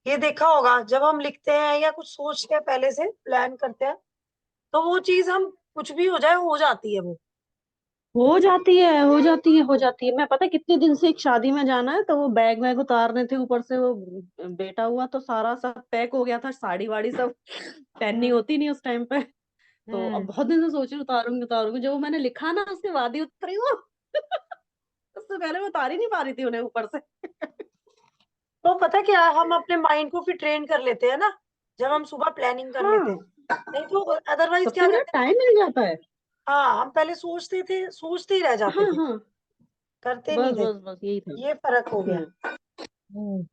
ये देखा होगा, जब हम लिखते हैं या कुछ सोचते हैं, पहले से प्लान करते हैं, तो वो चीज हम कुछ भी हो जाए हो जाती है वो। हो जाती है, हो जाती है, हो जाती है। मैं पता है कितने दिन से एक शादी में जाना है, तो वो बैग वैग उतारने थे, ऊपर से वो बेटा हुआ तो सारा सब पैक हो गया था, साड़ी वाड़ी सब पहननी हम्म। होती नहीं उस टाइम पे। तो अब हम्म। बहुत दिन से सोच रही उतारूंगी उतारूंगी, जो मैंने लिखा ना उसके बाद ही उतरी वो उससे पहले मैं उतार ही नहीं पा रही थी उन्हें ऊपर से। तो पता क्या है, हम अपने माइंड को फिर ट्रेन कर लेते हैं ना, जब हम सुबह प्लानिंग कर लेते हाँ, हैं। नहीं तो अदरवाइज सबसे क्या बड़ा करते थे। टाइम मिल जाता है। हाँ, हम पहले सोचते थे, सोचते ही रह जाते हाँ थे, हाँ, करते नहीं बस थे। बस बस यही था। ये फर्क हो गया। हम्म। हम्म।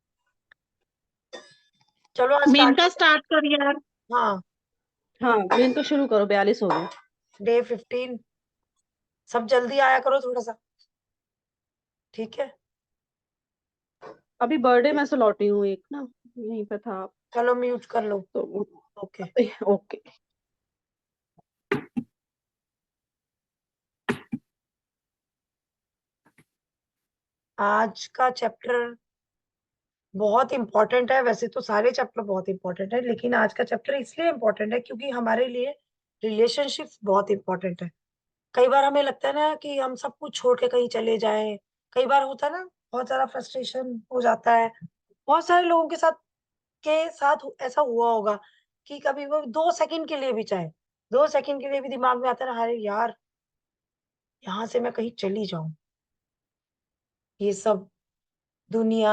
चलो आज मेन स्टार्ट का करते स्टार्ट कर यार। हैं। हाँ। हाँ, मेन तो शुरू करो, 42 हो गए। डे 15। सब जल्दी आया करो थोड़ा सा, ठीक है। अभी बर्थडे में से लौटी हूँ एक ना, यहीं पे था। चलो म्यूट कर लो। तो ओके। ओके। आज का चैप्टर बहुत इंपॉर्टेंट है, वैसे तो सारे चैप्टर बहुत इंपॉर्टेंट है, लेकिन आज का चैप्टर इसलिए इंपॉर्टेंट है क्योंकि हमारे लिए रिलेशनशिप्स बहुत इंपॉर्टेंट है। कई बार हमें लगता है ना कि हम सब कुछ छोड़ के कहीं चले जाएं। कई बार होता है ना, बहुत ज्यादा फ्रस्ट्रेशन हो जाता है। बहुत सारे लोगों के साथ ऐसा हुआ होगा कि कभी वो 2 सेकंड के लिए भी, चाहे 2 सेकंड के लिए भी दिमाग में आता है ना, अरे यार, यहाँ से मैं कहीं चली जाऊं, ये सब दुनिया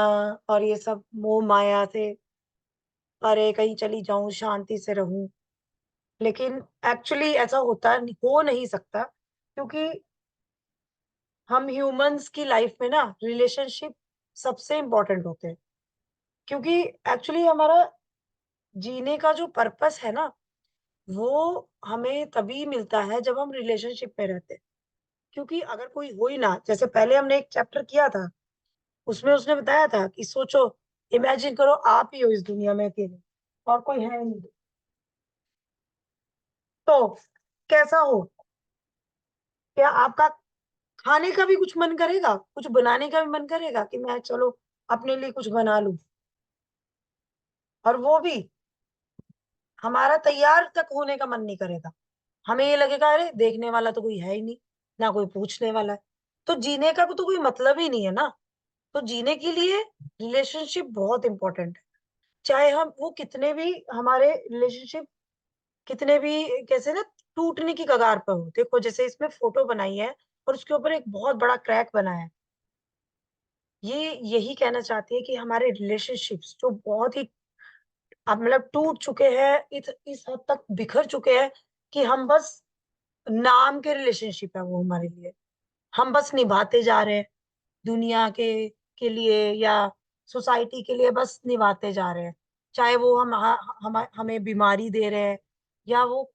और ये सब मोह माया से परे कहीं चली जाऊं, शांति से रहूं। लेकिन एक्चुअली ऐसा हो नहीं सकता, क्योंकि हम ह्यूमंस की लाइफ में ना रिलेशनशिप सबसे इम्पोर्टेंट होते हैं। क्योंकि एक्चुअली हमारा जीने का जो पर्पस है ना, वो हमें तभी मिलता है जब हम रिलेशनशिप में रहते हैं। क्योंकि अगर कोई हो ही ना, जैसे पहले हमने एक चैप्टर किया था, उसमें उसने बताया था कि सोचो, इमेजिन करो आप ही हो इस दुनिया में अकेले, और कोई है नहीं, तो कैसा हो। क्या आपका खाने का भी कुछ मन करेगा, कुछ बनाने का भी मन करेगा कि मैं चलो अपने लिए कुछ बना लूं। और वो भी हमारा तैयार तक होने का मन नहीं करेगा। हमें ये लगेगा अरे देखने वाला तो कोई है ही नहीं, ना कोई पूछने वाला है, तो जीने का तो कोई मतलब ही नहीं है ना। तो जीने के लिए रिलेशनशिप बहुत इंपॉर्टेंट है। चाहे हम वो कितने भी हमारे रिलेशनशिप कितने भी कैसे ना टूटने की कगार पर हो। देखो जैसे इसमें फोटो बनाई है और उसके ऊपर एक बहुत बड़ा क्रैक बना है। ये यही कहना चाहती है कि हमारे रिलेशनशिप्स जो बहुत ही अब मतलब टूट चुके हैं, इस हद तक बिखर चुके हैं कि हम बस नाम के रिलेशनशिप है वो हमारे लिए। हम बस निभाते जा रहे हैं, दुनिया के लिए या सोसाइटी के लिए बस निभाते जा रहे हैं। चाहे वो हमें बीमारी दे रहे हैं, या वो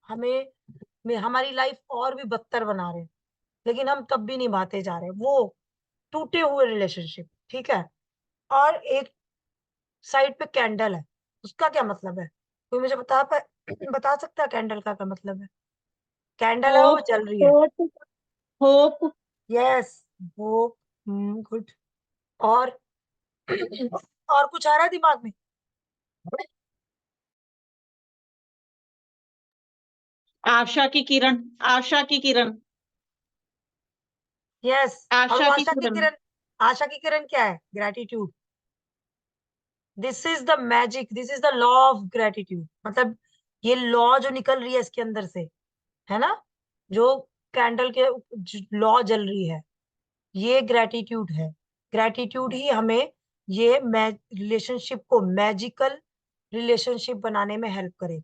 हमें हमारी लाइफ और भी बदतर बना रहे हैं, लेकिन हम तब भी निभाते जा रहे हैं वो टूटे हुए रिलेशनशिप, ठीक है। और एक साइड पे कैंडल है, उसका क्या मतलब है, कोई मुझे बता सकता है कैंडल का क्या मतलब है। कैंडल है, वो होप, जल रही है। Hope, hope. यस, वो गुड। और और कुछ आ रहा है दिमाग में। आशा की किरण, आशा की किरण, यस। और वो आशा की आशा की किरण। किरण, आशा की किरण क्या है, gratitude. This is the magic, this is the law of gratitude. मतलब ये लॉ जो निकल रही है इसके अंदर से, है ना, जो कैंडल के लॉ जल रही है, ये ग्रेटिट्यूड है। ग्रेटिट्यूड ही हमें ये रिलेशनशिप को मैजिकल रिलेशनशिप बनाने में हेल्प करे।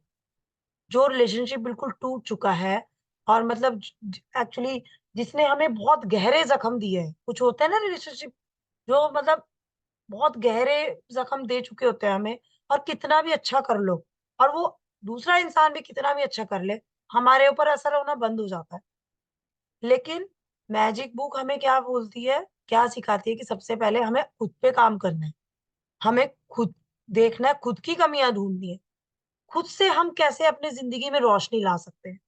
जो रिलेशनशिप बिल्कुल टूट चुका है, और मतलब एक्चुअली जिसने हमें बहुत गहरे जख्म दिए हैं, कुछ होते हैं ना रिलेशनशिप जो मतलब बहुत गहरे जख्म दे चुके होते हैं हमें, और कितना भी अच्छा कर लो, और वो दूसरा इंसान भी कितना भी अच्छा कर ले, हमारे ऊपर असर होना बंद हो जाता है। लेकिन मैजिक बुक हमें क्या बोलती है, क्या सिखाती है कि सबसे पहले हमें खुद पे काम करना है। हमें खुद देखना है, खुद की कमियां ढूंढनी है, खुद से हम कैसे अपनी जिंदगी में रोशनी ला सकते हैं।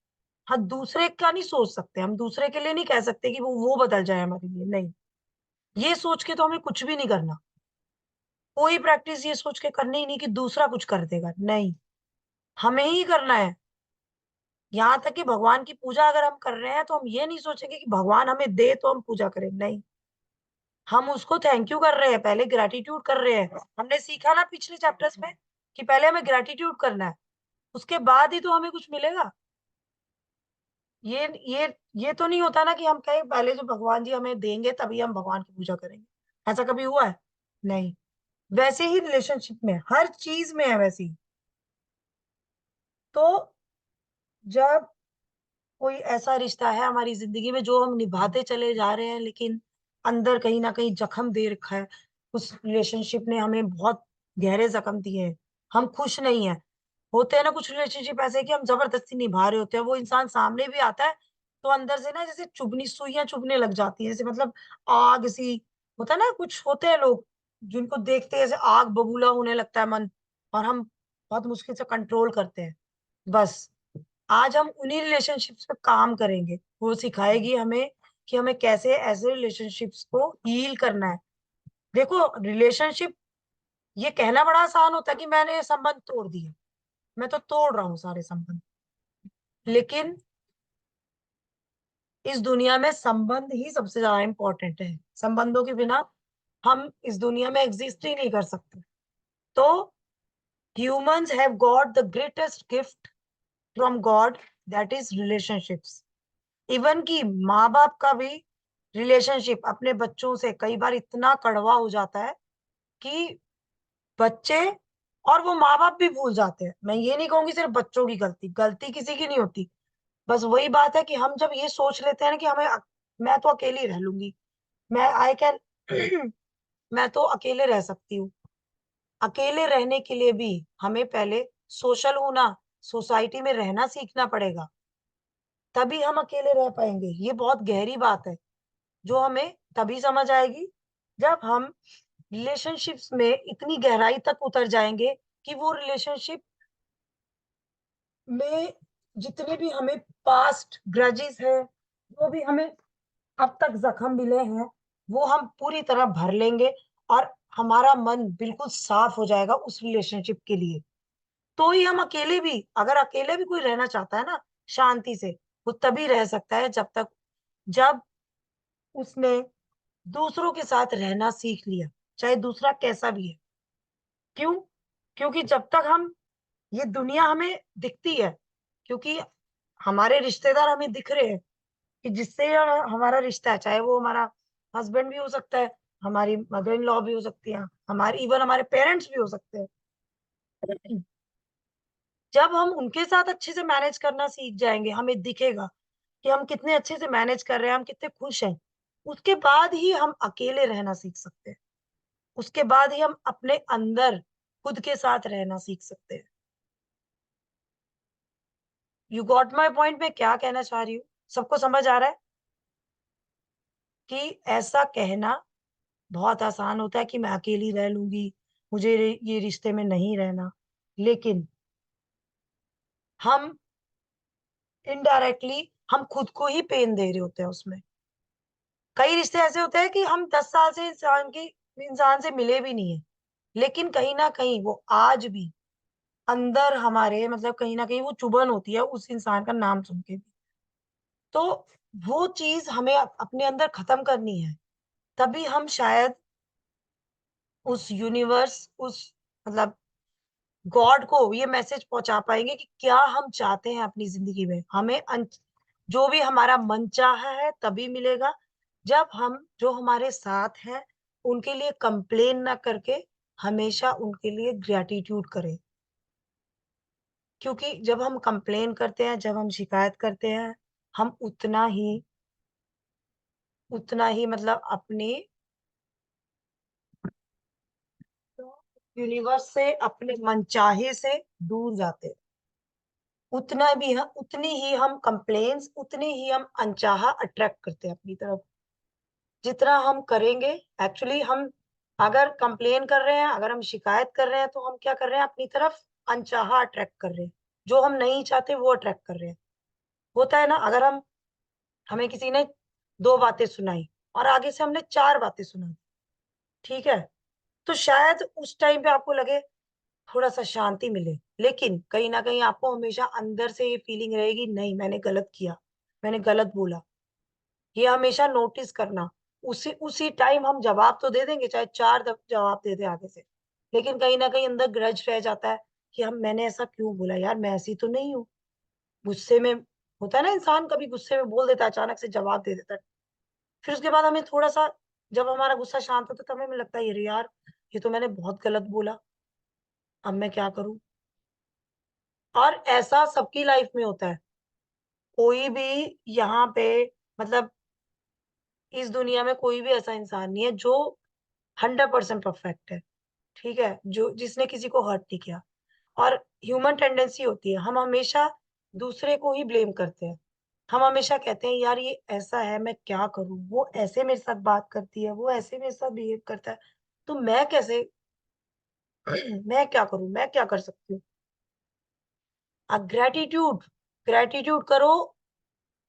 हाँ, दूसरे का नहीं सोच सकते, हम दूसरे के लिए नहीं कह सकते कि वो बदल जाए हमारे लिए, नहीं। ये सोच के तो हमें कुछ भी नहीं करना। कोई प्रैक्टिस ये सोच के करनी ही नहीं कि दूसरा कुछ कर देगा, नहीं, हमें ही करना है। यहाँ तक कि भगवान की पूजा अगर हम कर रहे हैं तो हम ये नहीं सोचेंगे कि भगवान हमें दे तो हम पूजा करें, नहीं, हम उसको थैंक यू कर रहे हैं, पहले ग्रेटिट्यूड कर रहे हैं। हमने सीखा ना पिछले चैप्टर्स में कि पहले हमें ग्रेटिट्यूड करना है, उसके बाद ही तो हमें कुछ मिलेगा। ये ये ये तो नहीं होता ना कि हम कहें पहले जो भगवान जी हमें देंगे तभी हम भगवान की पूजा करेंगे। ऐसा कभी हुआ है? नहीं। वैसे ही रिलेशनशिप में, हर चीज में है वैसे ही। तो जब कोई ऐसा रिश्ता है हमारी जिंदगी में जो हम निभाते चले जा रहे हैं, लेकिन अंदर कहीं ना कहीं जख्म दे रखा है, उस रिलेशनशिप ने हमें बहुत गहरे जख्म दिए हैं, हम खुश नहीं है। होते हैं ना कुछ रिलेशनशिप ऐसे कि हम जबरदस्ती निभा रहे होते हैं, वो इंसान सामने भी आता है तो अंदर से ना जैसे चुभनी, सुइयां चुभने लग जाती है, जैसे मतलब आग सी। होता है ना, कुछ होते हैं लोग जिनको देखते हैं जैसे आग बबूला होने लगता है मन, और हम बहुत मुश्किल से कंट्रोल करते हैं। बस आज हम उन्हीं रिलेशनशिप्स पे काम करेंगे, वो सिखाएगी हमें कि हमें कैसे ऐसे रिलेशनशिप्स को हील करना है। देखो, रिलेशनशिप, ये कहना बड़ा आसान होता है कि मैंने ये संबंध तोड़ दिए, मैं तो तोड़ रहा हूँ सारे संबंध, लेकिन इस दुनिया में संबंध ही सबसे ज्यादा इंपॉर्टेंट है। संबंधों के बिना हम इस दुनिया में एग्जिस्ट ही नहीं कर सकते। तो humans have got the greatest gift from God, that is relationships. Even कि माँ बाप का भी रिलेशनशिप अपने बच्चों से कई बार इतना कड़वा हो जाता है कि बच्चे और वो माँ बाप भी भूल जाते हैं। मैं ये नहीं कहूंगी सिर्फ बच्चों की गलती, गलती किसी की नहीं होती। बस वही बात है कि हम जब ये सोच लेते हैं ना कि मैं तो अकेली रह लूंगी, मैं आई कैन मैं तो अकेले रह सकती हूँ। अकेले रहने के लिए भी हमें पहले सोशल होना, सोसाइटी में रहना सीखना पड़ेगा, तभी हम अकेले रह पाएंगे। ये बहुत गहरी बात है जो हमें तभी समझ आएगी जब हम रिलेशनशिप्स में इतनी गहराई तक उतर जाएंगे कि वो रिलेशनशिप में जितने भी हमें पास्ट ग्रजेस है, जो भी हमें अब तक जख्म मिले हैं, वो हम पूरी तरह भर लेंगे, और हमारा मन बिल्कुल साफ हो जाएगा उस रिलेशनशिप के लिए। तो ही हम अकेले भी, अगर अकेले भी कोई रहना चाहता है ना शांति से, वो तभी रह सकता है जब उसने दूसरों के साथ रहना सीख लिया, चाहे दूसरा कैसा भी है। क्यों? क्योंकि जब तक हम, ये दुनिया हमें दिखती है क्योंकि हमारे रिश्तेदार हमें दिख रहे हैं कि जिससे हमारा रिश्ता है, चाहे वो हमारा हस्बैंड भी हो सकता है, हमारी मदर इन लॉ भी हो सकती है, हमारे इवन हमारे पेरेंट्स भी हो सकते हैं। जब हम उनके साथ अच्छे से मैनेज करना सीख जाएंगे, हमें दिखेगा कि हम कितने अच्छे से मैनेज कर रहे हैं, हम कितने खुश हैं, उसके बाद ही हम अकेले रहना सीख सकते हैं। उसके बाद ही हम अपने अंदर खुद के साथ रहना सीख सकते हैं। यू गॉट माई पॉइंट, मैं क्या कहना चाह रही हूँ? सबको समझ आ रहा है कि ऐसा कहना बहुत आसान होता है कि मैं अकेली रह लूंगी, मुझे ये रिश्ते में नहीं रहना, लेकिन हम इनडायरेक्टली हम खुद को ही पेन दे रहे होते हैं उसमें। कई रिश्ते ऐसे होते हैं कि हम 10 साल से इंसान से मिले भी नहीं है, लेकिन कहीं ना कहीं वो आज भी अंदर हमारे, मतलब कहीं ना कहीं वो चुभन होती है उस इंसान का नाम सुन के भी। तो वो चीज हमें अपने अंदर खत्म करनी है, तभी हम शायद उस यूनिवर्स, उस मतलब गॉड को ये मैसेज पहुंचा पाएंगे कि क्या हम चाहते हैं अपनी जिंदगी में। जो भी हमारा मन चाहा है तभी मिलेगा, जब हम जो हमारे साथ हैं उनके लिए कंप्लेन ना करके हमेशा उनके लिए ग्रेटिट्यूड करें। क्योंकि जब हम कंप्लेन करते हैं, जब हम शिकायत करते हैं, हम उतना ही मतलब अपने यूनिवर्स से, अपने मनचाहे से दूर जाते हैं। उतनी ही हम कंप्लेन्स, उतनी ही हम अनचाहा अट्रैक्ट करते हैं अपनी तरफ। जितना हम करेंगे, एक्चुअली हम अगर कंप्लेन कर रहे हैं, अगर हम शिकायत कर रहे हैं, तो हम क्या कर रहे हैं? अपनी तरफ अनचाहा अट्रैक्ट कर रहे हैं। जो हम नहीं चाहते वो अट्रैक्ट कर रहे हैं। होता है ना, अगर हमें किसी ने दो बातें सुनाई, और आगे से हमने 4 बातें सुना दी, ठीक है? तो शायद उस टाइम पे आपको लगे थोड़ा-सा शांति मिले, लेकिन कहीं न कहीं आपको हमेशा अंदर से ये फीलिंग रहेगी, नहीं मैंने गलत किया, मैंने गलत बोला। ये हमेशा नोटिस करना, उसी उसी टाइम हम जवाब तो दे देंगे, चाहे 4 जवाब दे दें आगे से, लेकिन कहीं न कहीं अंदर ग्रज रह जाता है कि हम मैंने ऐसा क्यों बोला यार, मैं ऐसी तो नहीं हूँ। गुस्से में होता है ना, इंसान कभी गुस्से में बोल देता है, अचानक से जवाब दे देता है। फिर उसके बाद हमें थोड़ा-सा, जब हमारा गुस्सा शांत होता है, तब हमें लगता है, अरे यार! ये तो मैंने बहुत गलत बोला, अब मैं क्या करूँ? और ऐसा सबकी लाइफ में होता है। कोई भी यहाँ पे, मतलब इस दुनिया में कोई भी ऐसा इंसान नहीं है जो 100% परफेक्ट है, ठीक है? जो जिसने किसी को हर्ट नहीं किया। और ह्यूमन टेंडेंसी होती है, हम हमेशा दूसरे को ही ब्लेम करते हैं। हम हमेशा कहते हैं यार ये ऐसा है, मैं क्या करूँ? वो ऐसे मेरे साथ बात करती है, वो ऐसे मेरे साथ बिहेव करता है, तो मैं कैसे मैं क्या करूँ? मैं क्या कर सकती हूँ? ग्रैटिट्यूड ग्रैटिट्यूड करो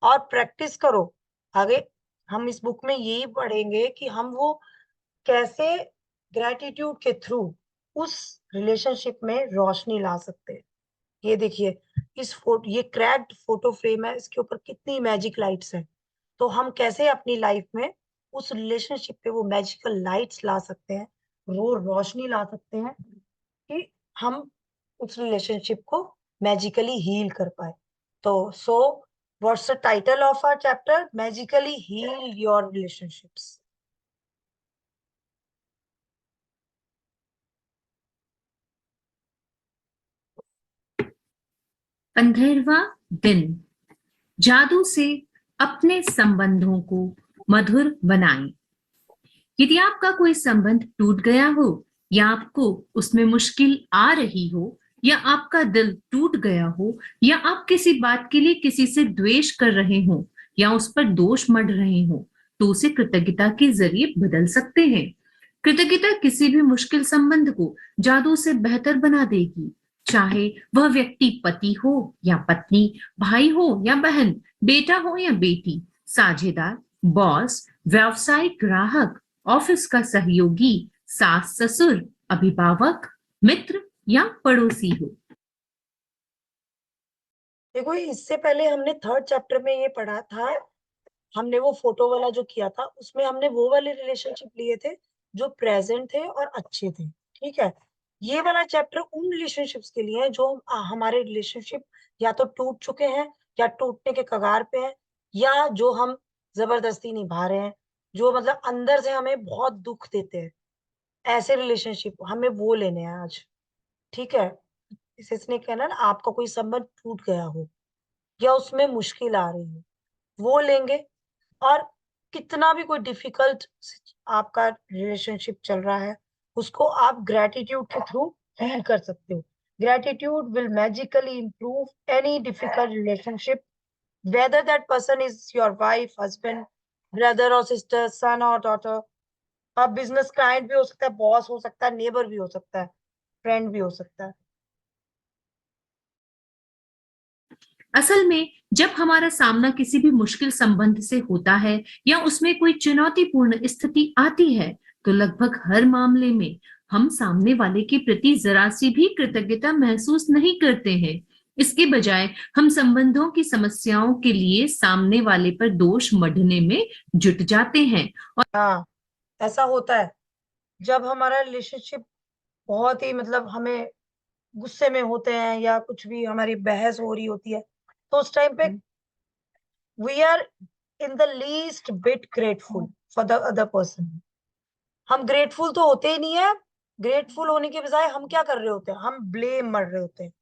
और प्रैक्टिस करो। आगे हम इस बुक में यही पढ़ेंगे कि हम वो कैसे ग्रैटिट्यूड के थ्रू उस रिलेशनशिप में रोशनी ला सकते हैं। ये देखिए, ये क्रैक्ड फोटो फ्रेम है, इसके ऊपर कितनी मैजिक लाइट्स हैं। तो हम कैसे अपनी लाइफ में उस रिलेशनशिप पे वो मैजिकल लाइट्स ला सकते हैं, वो रोशनी ला सकते हैं कि हम उस रिलेशनशिप को मैजिकली हील कर पाए। तो so what's the title of our chapter? Magically heal your relationships. अंधेरवा दिन। जादू से अपने संबंधों को मधुर बनाएं। यदि आपका कोई संबंध टूट गया हो या आपको उसमें मुश्किल आ रही हो या आपका दिल टूट गया हो या आप किसी बात के लिए किसी से द्वेष कर रहे हो या उस पर दोष मढ़ रहे हो, तो उसे कृतज्ञता के जरिए बदल सकते हैं। कृतज्ञता किसी भी मुश्किल संबंध को जादू से बेहतर बना देगी, चाहे वह व्यक्ति पति हो या पत्नी, भाई हो या बहन, बेटा हो या बेटी, साझेदार, बॉस, व्यावसायिक ग्राहक, ऑफिस का सहयोगी, सास ससुर, अभिभावक, मित्र या पड़ोसी हो। देखो, इससे पहले हमने 3rd चैप्टर में ये पढ़ा था, हमने वो फोटो वाला जो किया था, उसमें हमने वो वाले रिलेशनशिप लिए थे जो प्रेजेंट थे और अच्छे थे, ठीक है? ये वाला चैप्टर उन रिलेशनशिप्स के लिए है जो हमारे रिलेशनशिप या तो टूट चुके हैं या टूटने के कगार पे हैं, या जो हम जबरदस्ती निभा रहे हैं, जो मतलब अंदर से हमें बहुत दुःख देते हैं। ऐसे रिलेशनशिप हमें वो लेने हैं आज, ठीक है? जैसे इसने कहा ना, आपका कोई संबंध टूट गया हो या उसमें मुश्किल आ रही हो, वो लेंगे। और कितना भी कोई डिफिकल्ट आपका रिलेशनशिप चल रहा है, उसको आप ग्रैटिट्यूड के थ्रू हील कर सकते हो। Gratitude will magically improve any difficult relationship, whether that person is your wife, husband, brother और सिस्टर, सन और डॉटर। आप बिजनेस क्लाइंट भी हो सकता है, बॉस हो सकता है, नेबर भी हो सकता है, फ्रेंड भी हो सकता है। असल में जब हमारा सामना किसी भी मुश्किल संबंध से होता है या उसमें कोई चुनौतीपूर्ण स्थिति आती है, तो लगभग हर मामले में हम सामने वाले के प्रति जरा सी भी कृतज्ञता महसूस नहीं करते हैं। इसके बजाय हम संबंधों की समस्याओं के लिए सामने वाले पर दोष मढ़ने में जुट जाते हैं। हाँ, ऐसा होता है। जब हमारा रिलेशनशिप बहुत ही, मतलब हमें गुस्से में होते हैं या कुछ भी हमारी बहस हो रही होती है, तो उस टाइम पे we are in the least bit grateful for the other person. हम ग्रेटफुल तो होते ही नहीं है। ग्रेटफुल होने के बजाय हम क्या कर रहे होते हैं? हम ब्लेम मर रहे होते हैं,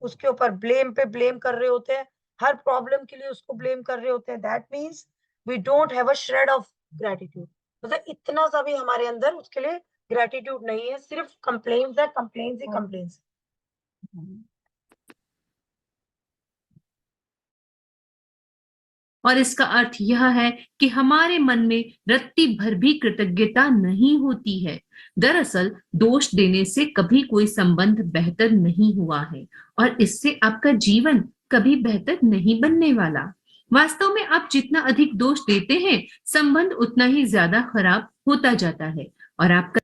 उसके ऊपर ब्लेम पे ब्लेम कर रहे होते हैं, हर प्रॉब्लम के लिए उसको ब्लेम कर रहे होते हैं। That means we don't have a shred of gratitude. मतलब इतना सा भी हमारे अंदर उसके लिए ग्रेटिट्यूड नहीं है, सिर्फ कंप्लेन्स है, कंप्लेन्स ही कंप्लेन्स। और इसका अर्थ यह है कि हमारे मन में रत्ती भर भी कृतज्ञता नहीं होती है। दरअसल दोष देने से कभी कोई संबंध बेहतर नहीं हुआ है और इससे आपका जीवन कभी बेहतर नहीं बनने वाला। वास्तव में आप जितना अधिक दोष देते हैं, संबंध उतना ही ज्यादा खराब होता जाता है और आपका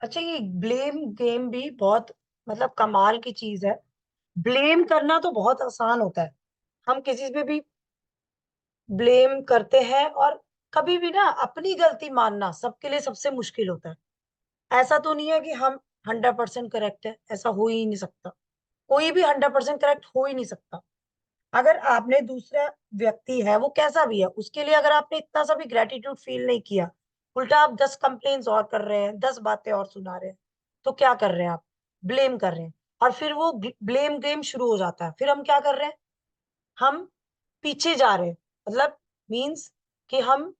अच्छा, ये ब्लेम गेम भी बहुत मतलब कमाल की चीज है। ब्लेम करना तो बहुत आसान होता है, हम किसी पे भी ब्लेम करते हैं, और कभी भी ना अपनी गलती मानना सबके लिए सबसे मुश्किल होता है। ऐसा तो नहीं है कि हम 100% करेक्ट है, ऐसा हो ही नहीं सकता। कोई भी 100% करेक्ट हो ही नहीं सकता। अगर आपने दूसरा व्यक्ति है वो कैसा भी है, उसके लिए अगर आपने इतना सा भी ग्रेटिट्यूड फील नहीं किया, उल्टा आप 10 कंप्लेन्स और कर रहे हैं, 10 बातें और सुना रहे हैं, तो क्या कर रहे हैं आप? ब्लेम कर रहे हैं। और फिर वो ब्लेम गेम शुरू हो जाता है। फिर हम क्या कर रहे हैं? हम पीछे जा रहे हैं। मतलब मीन्स कि हम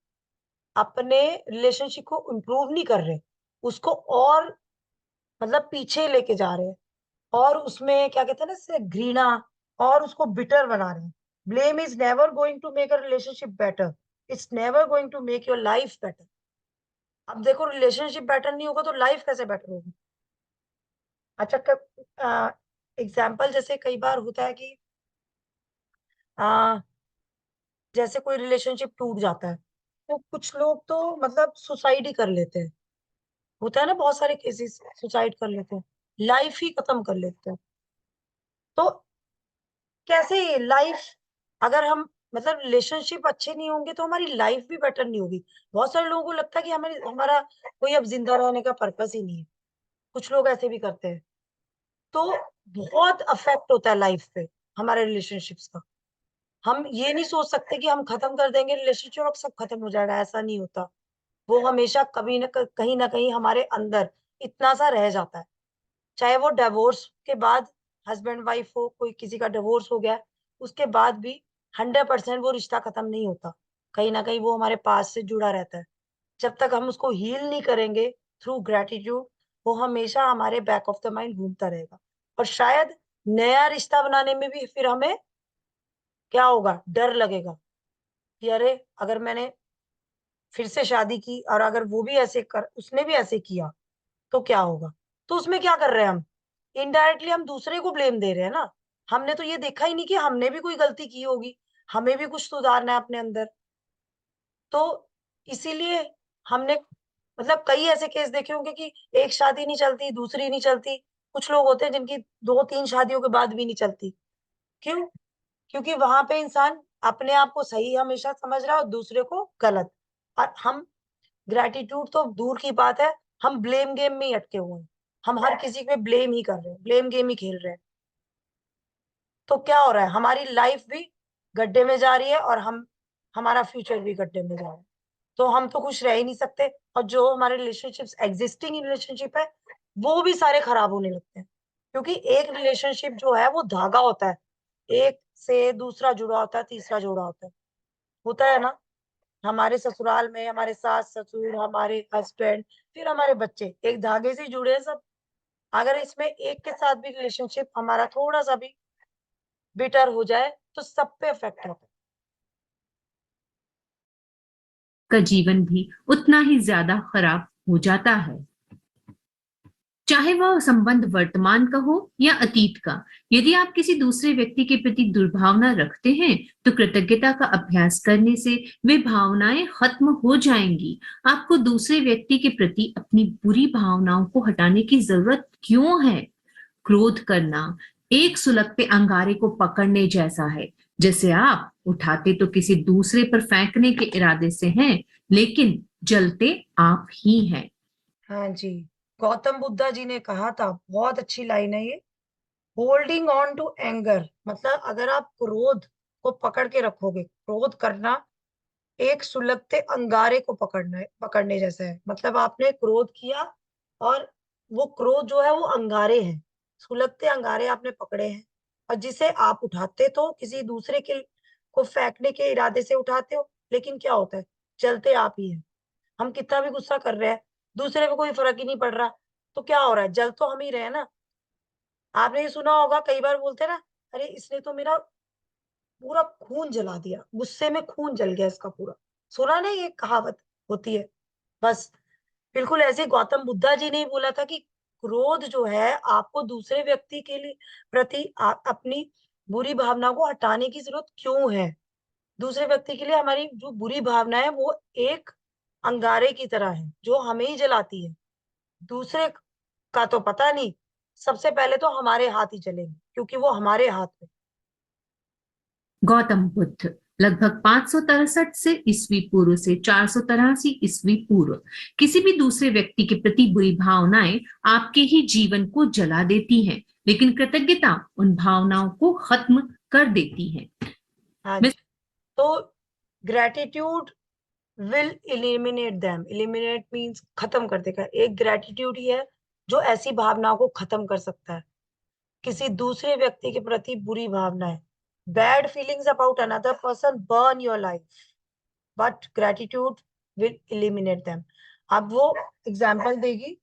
अपने रिलेशनशिप को इम्प्रूव नहीं कर रहे, उसको और मतलब पीछे लेके जा रहे हैं, और उसमें क्या कहते हैं ना, इससे घृणा, और उसको बिटर बना रहे हैं। Blame is never going to make a relationship better, it's never going to make your life better. अब देखो, रिलेशनशिप बेटर नहीं होगा तो लाइफ कैसे बेटर होगी? अच्छा, एग्जाम्पल जैसे कई बार होता है कि आ, जैसे कोई रिलेशनशिप टूट जाता है, तो कुछ लोग तो मतलब सुसाइड ही कर लेते हैं। होता है ना, बहुत सारे केसेस सुसाइड कर लेते हैं, लाइफ ही खत्म कर लेते हैं। तो कैसे लाइफ, अगर हम मतलब रिलेशनशिप अच्छे नहीं होंगे तो हमारी लाइफ भी बेटर नहीं होगी। बहुत सारे लोगों को लगता है कि हमारी हमारा कोई अब जिंदा रहने का पर्पस ही नहीं है। कुछ लोग ऐसे भी करते हैं। तो बहुत अफेक्ट होता है लाइफ पे हमारे रिलेशनशिप्स का। हम ये नहीं सोच सकते कि हम खत्म कर देंगे रिलेशनशिप और सब खत्म हो जाएगा, ऐसा नहीं होता। वो हमेशा कभी कहीं ना कहीं हमारे अंदर इतना सा रह जाता है। चाहे वो डिवोर्स के बाद हस्बैंड वाइफ हो, कोई किसी का डिवोर्स हो गया, उसके बाद भी 100% वो रिश्ता खत्म नहीं होता। कहीं ना कहीं वो हमारे पास से जुड़ा रहता है। जब तक हम उसको हील नहीं करेंगे थ्रू ग्रेटिट्यूड, वो हमेशा हमारे बैक ऑफ द माइंड घूमता रहेगा। और शायद नया रिश्ता बनाने में भी फिर हमें क्या होगा, डर लगेगा कि अरे, अगर मैंने फिर से शादी की और अगर वो भी ऐसे कर उसने भी ऐसे किया तो क्या होगा? तो उसमें क्या कर रहे हैं हम? इनडायरेक्टली हम दूसरे को ब्लेम दे रहे हैं ना। हमने तो ये देखा ही नहीं कि हमने भी कोई गलती की होगी, हमें भी कुछ सुधारना है अपने अंदर। तो इसीलिए हमने मतलब कई ऐसे केस देखे होंगे कि एक शादी नहीं चलती, दूसरी नहीं चलती। कुछ लोग होते हैं जिनकी 2-3 शादियों के बाद भी नहीं चलती। क्यों? क्योंकि वहां पे इंसान अपने आप को सही हमेशा समझ रहा है और दूसरे को गलत। और हम ग्रेटिट्यूड तो दूर की बात है, हम ब्लेम गेम में ही अटके हुए हैं। हम हर किसी पे ब्लेम ही कर रहे हैं, ब्लेम गेम ही खेल रहे हैं। तो क्या हो रहा है, हमारी लाइफ भी गड्ढे में जा रही है और हम हमारा फ्यूचर भी गड्ढे में जा रहा है। तो हम तो खुश रह ही नहीं सकते, और जो हमारे रिलेशनशिप्स एग्जिस्टिंग रिलेशनशिप है वो भी सारे खराब होने लगते हैं। क्योंकि एक रिलेशनशिप जो है वो धागा होता है, एक से दूसरा जुड़ा होता है, तीसरा जुड़ा होता है ना। हमारे ससुराल में हमारे सास ससुर, हमारे हस्बैंड, फिर हमारे बच्चे, एक धागे से जुड़े हैं सब। अगर इसमें एक के साथ भी रिलेशनशिप हमारा थोड़ा सा भी बेटर हो जाए तो सब पे इफेक्ट होता का जीवन भी उतना ही ज्यादा खराब हो जाता है, चाहे वह संबंध वर्तमान का हो या अतीत का। यदि आप किसी दूसरे व्यक्ति के प्रति दुर्भावना रखते हैं, तो कृतज्ञता का अभ्यास करने से वे भावनाएं खत्म हो जाएंगी। आपको दूसरे व्यक्ति के प्रति अपनी बुरी भावनाओं को हटाने की जरूरत क्यों है? क्रोध करना एक सुलगते अंगारे को पकड़ने जैसा है। जैसे आप उठाते तो किसी दूसरे पर फेंकने के इरादे से हैं, लेकिन जलते आप ही हैं। है। हाँ जी, गौतम बुद्धा जी ने कहा था, बहुत अच्छी लाइन है ये। होल्डिंग ऑन टू एंगर, मतलब अगर आप क्रोध को पकड़ के रखोगे, क्रोध करना एक सुलगते अंगारे को पकड़ने जैसा है। मतलब आपने क्रोध किया, और वो क्रोध जो है वो अंगारे हैं, सुलगते अंगारे आपने पकड़े हैं, और जिसे आप उठाते तो किसी दूसरे के को फेंकने के इरादे से उठाते हो, लेकिन क्या होता है, जलते आप ही हैं। हम कितना भी गुस्सा कर रहे हैं, दूसरे पे कोई फर्क ही नहीं पड़ रहा, तो क्या हो रहा है, जल तो हम ही रहे हैं ना। आपने ये सुना होगा, कई बार बोलते हैं ना, अरे इसने तो मेरा पूरा खून जला दिया, गुस्से में खून जल गया इसका पूरा। सुना नहीं, ये कहावत होती है। बस बिल्कुल ऐसे गौतम बुद्धा जी ने ही बोला था कि क्रोध जो है आपको दूसरे व्यक्ति के लिए प्रति अपनी बुरी भावना को हटाने की जरूरत क्यों है? दूसरे व्यक्ति के लिए हमारी जो बुरी भावना है वो एक अंगारे की तरह है जो हमें ही जलाती है। दूसरे का तो पता नहीं, सबसे पहले तो हमारे हाथ ही जलेंगे क्योंकि वो हमारे हाथ में। गौतम बुद्ध लगभग 563 से ईस्वी पूर्व से 483 ईस्वी पूर्व। किसी भी दूसरे व्यक्ति के प्रति बुरी भावनाएं आपके ही जीवन को जला देती हैं, लेकिन कृतज्ञता उन भावनाओं को खत्म कर देती है। हाँ जी, तो gratitude will eliminate them. Eliminate means खत्म कर देगा। एक ग्रेटिट्यूड ही है जो ऐसी भावनाओं को खत्म कर सकता है। किसी दूसरे व्यक्ति के प्रति बुरी भावना है, bad feelings about another person burn your life, but gratitude will eliminate them. अब वो एग्जाम्पल देगी।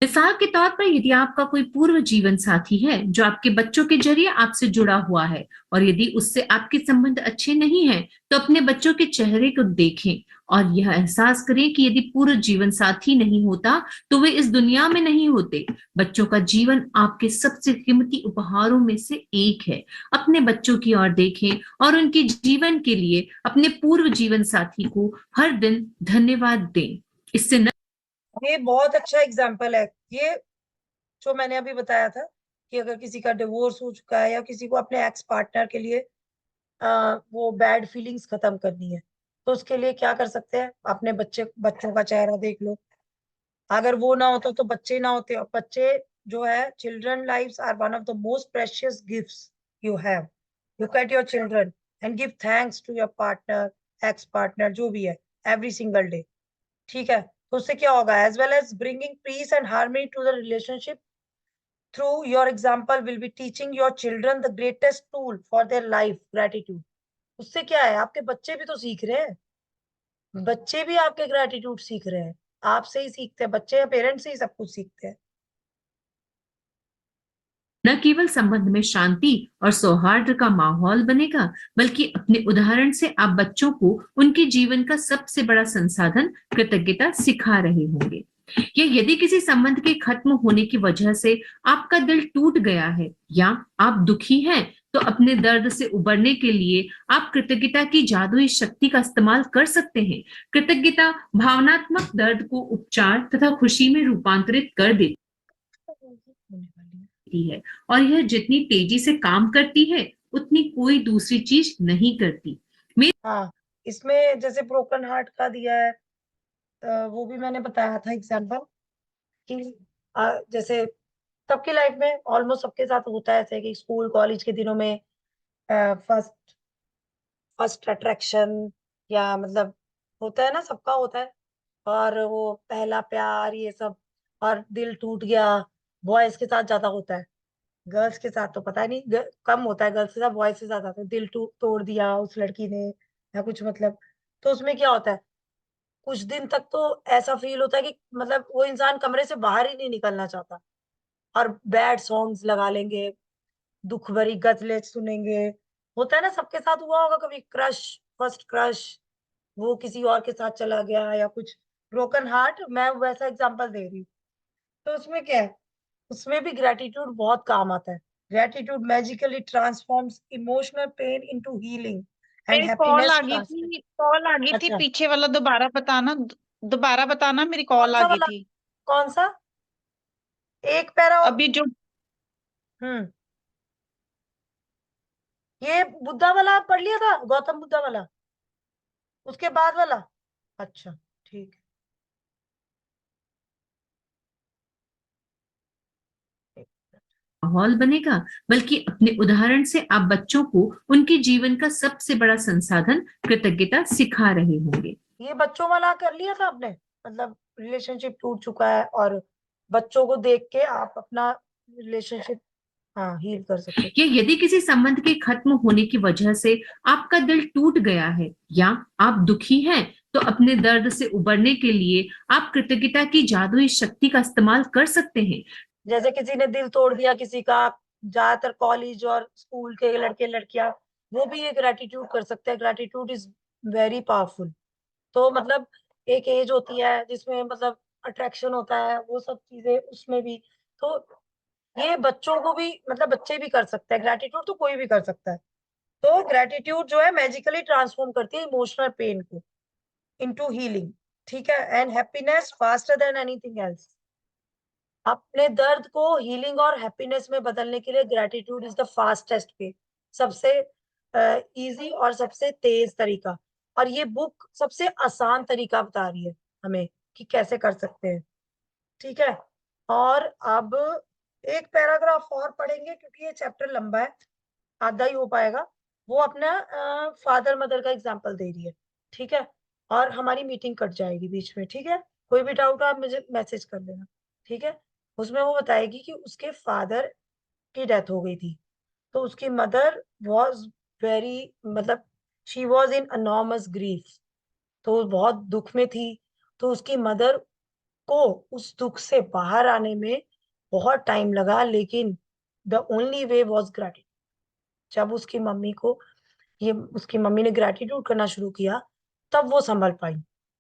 मिसाल के तौर पर यदि आपका कोई पूर्व जीवन साथी है जो आपके बच्चों के जरिए आपसे जुड़ा हुआ है और यदि उससे आपके संबंध अच्छे नहीं हैं, तो अपने बच्चों के चेहरे को देखें और यह एहसास करें कि यदि पूर्व जीवन साथी नहीं होता तो वे इस दुनिया में नहीं होते। बच्चों का जीवन आपके सबसे कीमती उपहारों में से एक है। अपने बच्चों की ओर देखें और उनके जीवन के लिए अपने पूर्व जीवन साथी को हर दिन धन्यवाद दें। इससे ये बहुत अच्छा एग्जाम्पल है। ये जो मैंने अभी बताया था कि अगर किसी का डिवोर्स हो चुका है या किसी को अपने एक्स पार्टनर के लिए वो बैड फीलिंग्स खत्म करनी है, तो उसके लिए क्या कर सकते हैं? अपने बच्चों का चेहरा देख लो। अगर वो ना होता तो बच्चे ना होते। और बच्चे जो है, children lives are one of the most precious gifts you have. Look at your children and give thanks to your partner, ex partner, जो भी है, एवरी सिंगल डे। ठीक है, तो उससे क्या होगा? As well as bringing peace and harmony to the relationship through your example will be teaching your children the greatest tool for their life, gratitude। उससे क्या है? आपके बच्चे भी तो सीख रहे हैं। बच्चे भी आपके ग्रेटिट्यूड सीख रहे हैं। आपसे ही सीखते हैं बच्चे, या पेरेंट्स से ही सब कुछ सीखते हैं। न केवल संबंध में शांति और सौहार्द का माहौल बनेगा, बल्कि अपने उदाहरण से आप बच्चों को उनके जीवन का सबसे बड़ा संसाधन कृतज्ञता सिखा रहे होंगे। या यदि किसी संबंध के खत्म होने की वजह से आपका दिल टूट गया है या आप दुखी हैं, तो अपने दर्द से उबरने के लिए आप कृतज्ञता की जादुई शक्ति का इस्तेमाल कर सकते हैं। कृतज्ञता भावनात्मक दर्द को उपचार तथा खुशी में रूपांतरित कर देती है और यह जितनी तेजी से काम करती है उतनी कोई दूसरी चीज नहीं करती। हाँ, इसमें जैसे ब्रोकन हार्ट का दिया है, वो भी मैंने बताया था एग्जाम्पल कि जैसे सबकी लाइफ में, ऑलमोस्ट सबके साथ होता है ऐसे कि स्कूल कॉलेज के दिनों में फर्स्ट फर्स्ट अट्रैक्शन, या मतलब होता है ना, सबका होता है। और वो पहला प्यार, ये सब, और दिल टूट गया। बॉयज के साथ ज्यादा होता है, गर्ल्स के साथ तो पता नहीं, कम होता है। गर्ल्स के साथ, बॉयज के साथ आता है। दिल तोड़ दिया उस लड़की ने या कुछ, मतलब। तो उसमें क्या होता है? कुछ दिन तक तो ऐसा फील होता है कि मतलब वो इंसान कमरे से बाहर ही नहीं निकलना चाहता, और बैड सॉन्ग्स लगा लेंगे, दुख भरी गजलें सुनेंगे। होता है ना, सबके साथ हुआ होगा कभी, क्रश, फर्स्ट क्रश, वो किसी और के साथ चला गया या कुछ। ब्रोकन हार्ट, मैं वैसा एग्जांपल दे रही हूँ। तो उसमें क्या है? उसमें भी ग्रेटिट्यूड बहुत काम आता है। Gratitude magically transforms emotional pain into healing and मेरी कॉल हैप्पीनेस आ गई ट्रांसफर। थी, कॉल आ गई थी, अच्छा, पीछे वाला दोबारा बताना, दोबारा बताना, मेरी कौन कॉल आ सा गई वाला? थी कौन सा? एक पैरा और। अभी जो। हम्म, ये बुद्धा वाला आप पढ़ लिया था, गौतम बुद्धा वाला, उसके बाद वाला? अच्छा, ठीक है। माहौल बनेगा, बल्कि अपने उदाहरण से आप बच्चों को उनके जीवन का सबसे बड़ा संसाधन कृतज्ञता सिखा रहे होंगे। ये बच्चों वाला कर लिया था आपने? मतलब रिलेशनशिप टूट चुका है और बच्चों को देख के आप अपना रिलेशनशिप, हाँ, हील कर सकते या यदि किसी संबंध के खत्म होने की वजह से आपका दिल टूट गया है या आप दुखी हैं, तो अपने दर्द से उबरने के लिए आप कृतज्ञता की जादुई शक्ति का इस्तेमाल कर सकते हैं। जैसे किसी ने दिल तोड़ दिया किसी का, ज्यादातर कॉलेज और स्कूल के लड़के लड़कियां, वो भी ये ग्रेटिट्यूड कर सकते हैं। Gratitude is very powerful. तो मतलब एक एज होती है जिसमें मतलब अट्रैक्शन होता है, वो सब चीजें उसमें भी। तो ये बच्चों को भी, मतलब बच्चे भी कर सकते हैं, ग्रेटिट्यूड तो कोई भी कर सकता है। तो ग्रेटिट्यूड जो है मैजिकली ट्रांसफॉर्म करती है इमोशनल पेन को इनटू हीलिंग, ठीक है, and happiness faster than anything else. अपने दर्द को हीलिंग और हैप्पीनेस में बदलने के लिए gratitude is the fastest way, सबसे इजी और सबसे तेज तरीका। और ये बुक सबसे आसान तरीका बता रही है हमें कि कैसे कर सकते हैं, ठीक है। और अब एक पैराग्राफ और पढ़ेंगे क्योंकि ये चैप्टर लंबा है, आधा ही हो पाएगा। वो अपना फादर मदर का एग्जाम्पल दे रही है, ठीक है। और हमारी मीटिंग कट जाएगी बीच में, ठीक है। कोई भी डाउट आप मुझे मैसेज कर देना, ठीक है। उसमें वो बताएगी कि उसके फादर की डेथ हो गई थी, तो उसकी मदर वॉज वेरी, मतलब शी वॉज इन अनॉर्मस ग्रीफ, तो वो बहुत दुख में थी। तो उसकी मदर को उस दुख से बाहर आने में बहुत टाइम लगा, लेकिन the only way was gratitude. जब उसकी मम्मी को ये उसकी मम्मी ने ग्रेटिट्यूड करना शुरू किया, तब वो संभल पाई,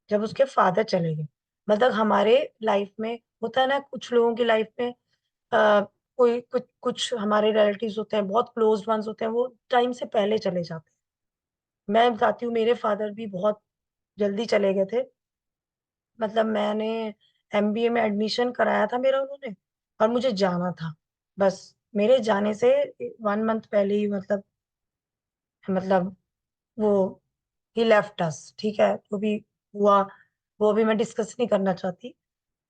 जब उसके फादर चले गए। मतलब हमारे लाइफ में होता है ना, कुछ लोगों की लाइफ में कोई कुछ कुछ हमारे रिलेटिव्स होते हैं, बहुत क्लोज वंस होते हैं, वो टाइम से पहले चले जाते हैं। मैं बताती हूँ, मेरे फादर भी बहुत जल्दी चले गए थे। मतलब मैंने एमबीए में एडमिशन कराया था मेरा उन्होंने, और मुझे जाना था, बस मेरे जाने से 1 मंथ पहले ही, मतलब वो ही लेफ्ट अस, ठीक है। जो भी हुआ वो भी मैं डिस्कस नहीं करना चाहती।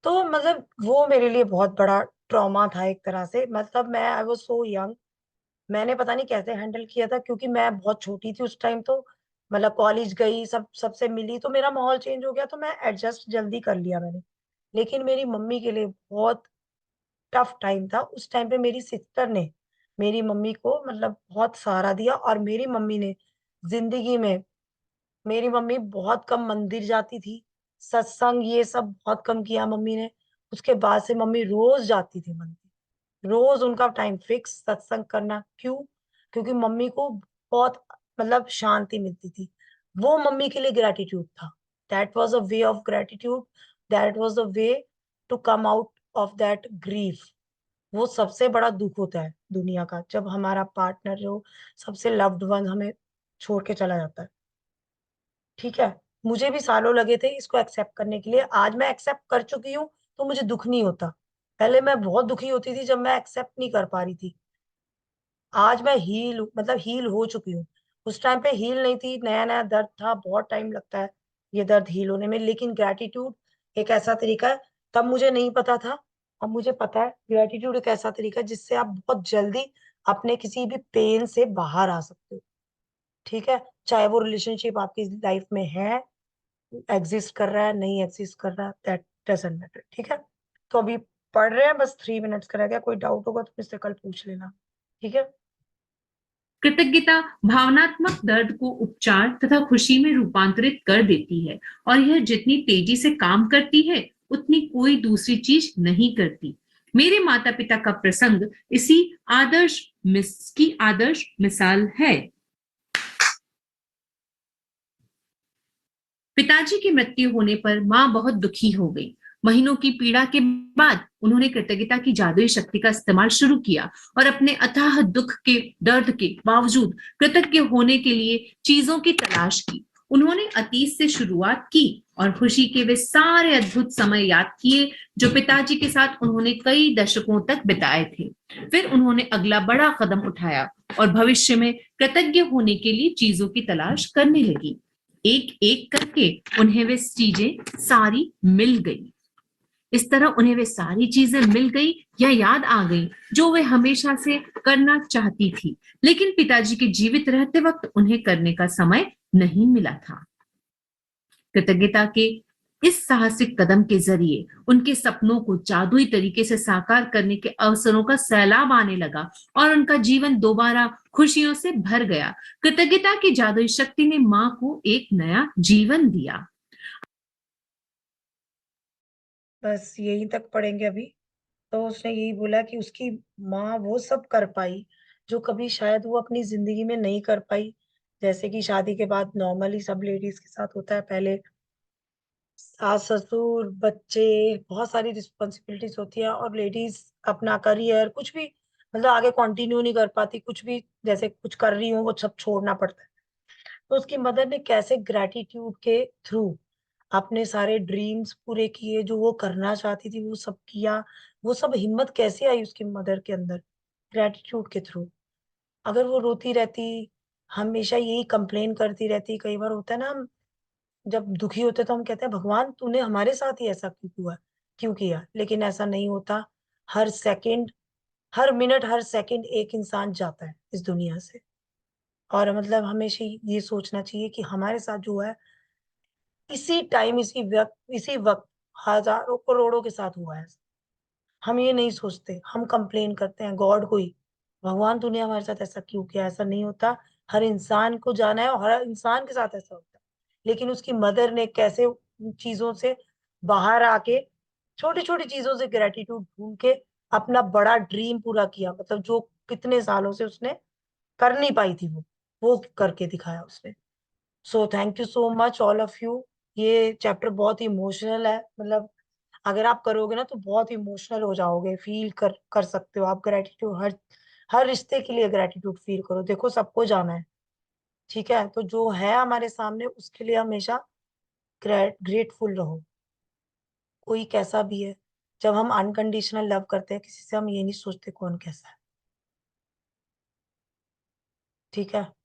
तो मतलब वो मेरे लिए बहुत बड़ा ट्रॉमा था एक तरह से। मतलब मैं आई वाज सो यंग, मैंने पता नहीं कैसे हैंडल किया था, क्योंकि मैं बहुत छोटी थी उस टाइम। तो मतलब कॉलेज गई, सबसे मिली, तो मेरा माहौल चेंज हो गया, तो मैं एडजस्ट जल्दी कर लिया मैंने। लेकिन मेरी मम्मी के लिए बहुत टफ टाइम था उस टाइम पे। मेरी सिस्टर ने मेरी मम्मी को मतलब बहुत सहारा दिया, और मेरी मम्मी ने जिंदगी में, मेरी मम्मी बहुत कम मंदिर जाती थी, सत्संग ये सब बहुत कम किया मम्मी ने। उसके बाद से मम्मी रोज जाती थी मंदिर, रोज उनका टाइम फिक्स सत्संग करना। क्यों? क्योंकि मम्मी को बहुत, मतलब शांति मिलती थी। वो मम्मी के लिए ग्रेटिट्यूड था। That was a way of gratitude, that was the way to come out of that grief. वो सबसे बड़ा दुख होता है दुनिया का, जब हमारा पार्टनर जो सबसे लव्ड वन हमें छोड़ के चला जाता है, ठीक है। मुझे भी सालों लगे थे इसको एक्सेप्ट करने के लिए। आज मैं एक्सेप्ट कर चुकी हूँ, तो मुझे दुख नहीं होता। पहले मैं बहुत दुखी होती थी जब मैं एक्सेप्ट नहीं कर पा रही थी। आज मैं हील, मतलब हील हो चुकी हूँ। उस टाइम पे हील नहीं थी, नया नया दर्द था, बहुत टाइम लगता है ये दर्द हील होने में। लेकिन ग्रेटिट्यूड एक ऐसा तरीका है, तब मुझे नहीं पता था, अब मुझे पता है। ग्रेटिट्यूड एक ऐसा तरीका है जिससे आप बहुत जल्दी अपने किसी भी पेन से बाहर आ सकते हो, ठीक है। चाहे वो रिलेशनशिप आपकी लाइफ में है, एग्जिस्ट कर रहा है, नहीं एग्जिस्ट कर रहा, दैट डजंट मैटर, ठीक है। तो अभी पढ़ रहे हैं, बस 3 मिनट्स का रह गया। कोई डाउट होगा तो मुझसे कल पूछ लेना, ठीक है। कृतज्ञता भावनात्मक दर्द को उपचार तथा खुशी में रूपांतरित कर देती है और यह जितनी तेजी से काम करती है उतनी कोई दूसरी चीज नहीं करती। मेरे माता पिता का प्रसंग इसी आदर्श मिसाल है। पिताजी की मृत्यु होने पर मां बहुत दुखी हो गई। महीनों की पीड़ा के बाद उन्होंने कृतज्ञता की जादुई शक्ति का इस्तेमाल शुरू किया और अपने अथाह दुख के दर्द के बावजूद कृतज्ञ होने के लिए चीजों की तलाश की। उन्होंने अतीत से शुरुआत की और खुशी के वे सारे अद्भुत समय याद किए जो पिताजी के साथ उन्होंने कई दशकों तक बिताए थे। फिर उन्होंने अगला बड़ा कदम उठाया और भविष्य में कृतज्ञ होने के लिए चीजों की तलाश करने लगी। एक एक करके उन्हें वे चीजें सारी मिल गई। इस तरह उन्हें वे सारी चीजें मिल गई या याद आ गई जो वे हमेशा से करना चाहती थी, लेकिन पिताजी के जीवित रहते वक्त उन्हें करने का समय नहीं मिला था। कृतज्ञता के इस साहसिक कदम के जरिए उनके सपनों को जादुई तरीके से साकार करने के अवसरों का सैलाब आने लगा और उनका जीवन दोबारा खुशियों से भर गया। कृतज्ञता की जादुई शक्ति ने मां को एक नया जीवन दिया। बस यहीं तक पढ़ेंगे अभी। तो उसने यही बोला कि उसकी माँ वो सब कर पाई जो कभी शायद वो अपनी जिंदगी में नहीं कर पाई। जैसे कि शादी के बाद नॉर्मली सब लेडीज के साथ होता है, पहले सास ससुर बच्चे, बहुत सारी रिस्पॉन्सिबिलिटीज होती है, और लेडीज अपना करियर कुछ भी मतलब आगे कंटिन्यू नहीं कर पाती, कुछ भी जैसे कुछ कर रही हूँ वो सब छोड़ना पड़ता है। तो उसकी मदर ने कैसे ग्रेटिट्यूड के थ्रू अपने सारे ड्रीम्स पूरे किए, जो वो करना चाहती थी वो सब किया। वो सब हिम्मत कैसे आई उसकी मदर के अंदर? ग्रेटिट्यूड के थ्रू। अगर वो रोती रहती, हमेशा यही कंप्लेन करती रहती, कई बार होता है ना, हम जब दुखी होते तो हम कहते हैं भगवान तूने हमारे साथ ही ऐसा क्यों हुआ, क्यों किया? लेकिन ऐसा नहीं होता। हर सेकंड, हर मिनट, हर सेकंड एक इंसान जाता है इस दुनिया से। और मतलब हमेशा ये सोचना चाहिए कि हमारे साथ जो है इसी टाइम, इसी वक्त हजारों करोड़ों के साथ हुआ है। हम ये नहीं सोचते, हम कंप्लेन करते हैं गॉड को ही, भगवान तूने हमारे साथ ऐसा क्यों किया? ऐसा नहीं होता। हर इंसान को जाना है और हर इंसान के साथ ऐसा होता है। लेकिन उसकी मदर ने कैसे उन चीजों से बाहर आके, छोटी छोटी चीजों से ग्रेटिट्यूड ढूंढ के अपना बड़ा ड्रीम पूरा किया, मतलब जो कितने सालों से उसने कर नहीं पाई थी, वो करके दिखाया उसने। So thank you so much all of you. ये चैप्टर बहुत ही इमोशनल है, मतलब अगर आप करोगे ना तो बहुत इमोशनल हो जाओगे, फील कर सकते हो आप ग्रेटिट्यूड। हर हर रिश्ते के लिए ग्रेटिट्यूड फील करो। देखो सबको जाना है, ठीक है? तो जो है हमारे सामने उसके लिए हमेशा ग्रेटफुल रहो, कोई कैसा भी है। जब हम अनकंडीशनल लव करते हैं किसी से, हम ये नहीं सोचते कौन कैसा है, ठीक है?